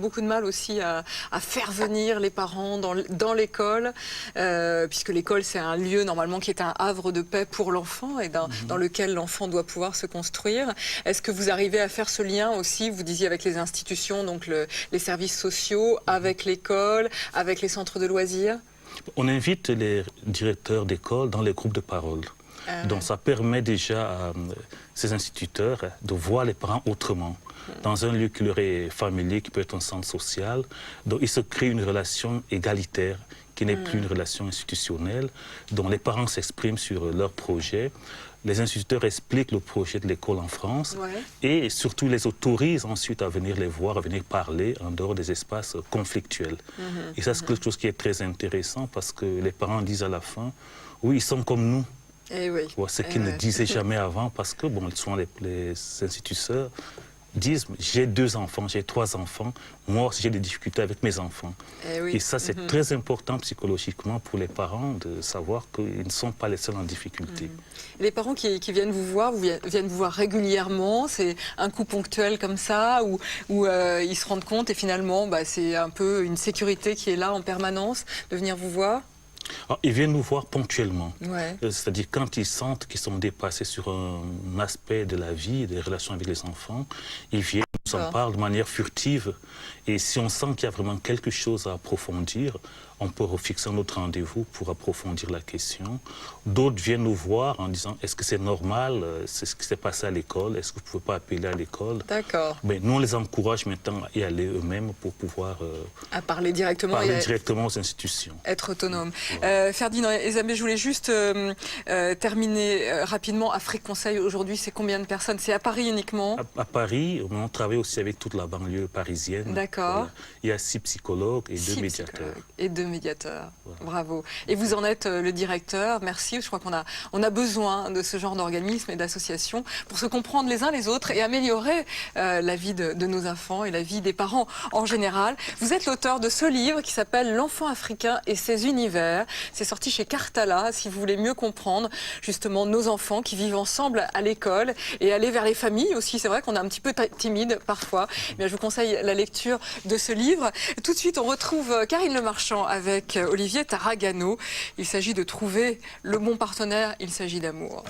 Beaucoup de mal aussi à faire venir les parents dans l'école, puisque l'école c'est un lieu normalement qui est un havre de paix pour l'enfant et dans lequel l'enfant doit pouvoir se construire. Est-ce que vous arrivez à faire ce lien aussi, vous disiez avec les institutions, donc les services sociaux, avec l'école, avec les centres de loisirs? On invite les directeurs d'école dans les groupes de parole. Donc ça permet déjà à ces instituteurs de voir les parents autrement, dans un lieu qui leur est familier, qui peut être un centre social. Donc il se crée une relation égalitaire, qui n'est plus une relation institutionnelle, dont les parents s'expriment sur leur projet. Les instituteurs expliquent le projet de l'école en France et surtout les autorisent ensuite à venir les voir, à venir parler en dehors des espaces conflictuels. Et ça, c'est quelque chose qui est très intéressant parce que les parents disent à la fin, oui, ils sont comme nous. Et oui. Ce qu'ils ne disaient jamais avant parce que, bon, souvent les instituteurs disent, j'ai 2 enfants, j'ai 3 enfants, moi j'ai des difficultés avec mes enfants. Et ça, c'est très important psychologiquement pour les parents de savoir qu'ils ne sont pas les seuls en difficulté. Les parents qui viennent vous voir régulièrement, c'est un coup ponctuel comme ça, où ils se rendent compte et finalement c'est un peu une sécurité qui est là en permanence de venir vous voir? Alors, ils viennent nous voir ponctuellement, c'est-à-dire quand ils sentent qu'ils sont dépassés sur un aspect de la vie, des relations avec les enfants, ils viennent, nous en parlent de manière furtive. Et si on sent qu'il y a vraiment quelque chose à approfondir, on peut refixer un autre rendez-vous pour approfondir la question. D'autres viennent nous voir en disant, est-ce que c'est normal, c'est ce qui s'est passé à l'école, est-ce que vous ne pouvez pas appeler à l'école? D'accord. Mais nous, on les encourage maintenant à y aller eux-mêmes pour pouvoir à parler directement aux institutions. Être autonome. Ferdinand Ezamé, je voulais juste terminer rapidement. Afrique Conseil, aujourd'hui, c'est combien de personnes? C'est à Paris uniquement? À Paris, on travaille aussi avec toute la banlieue parisienne. D'accord. Il y a 6 psychologues et 2 médiateurs. Et 2 médiateurs. Bravo. Et vous en êtes le directeur. Merci. Je crois qu'on a besoin de ce genre d'organisme et d'associations pour se comprendre les uns les autres et améliorer la vie de nos enfants et la vie des parents en général. Vous êtes l'auteur de ce livre qui s'appelle L'enfant africain et ses univers. C'est sorti chez Cartala, si vous voulez mieux comprendre justement nos enfants qui vivent ensemble à l'école et aller vers les familles aussi. C'est vrai qu'on est un petit peu timide parfois. Mais je vous conseille la lecture de ce livre. Tout de suite, on retrouve Karine Le Marchand avec Olivier Taragano. Il s'agit de trouver le bon partenaire, il s'agit d'amour.